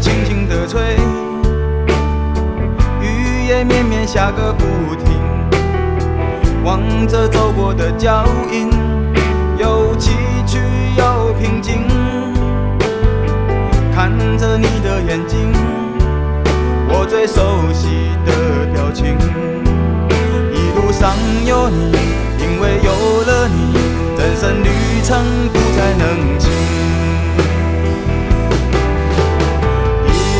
轻轻地吹，雨也绵绵下个不停。望着走过的脚印，有崎岖有平静。看着你的眼睛，我最熟悉的表情。一路上有你，因为有了你，人生旅程不再能轻。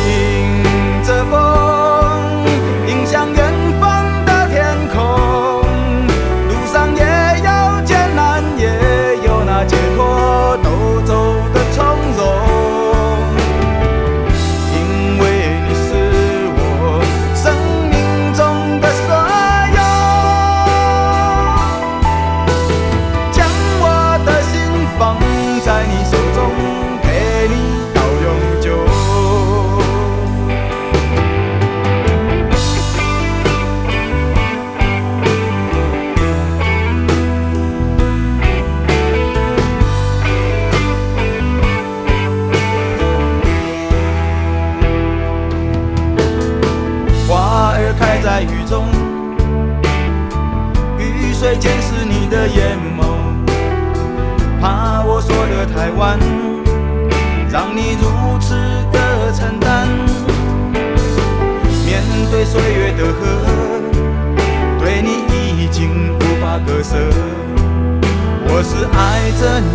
迎着风，迎向远方的天空，路上也有艰难，也有那解脱，都走得从容。开在雨中，雨水溅湿你的眼眸，怕我说得太晚，让你如此的承担。面对岁月的河，对你已经无法割舍。我是爱着你，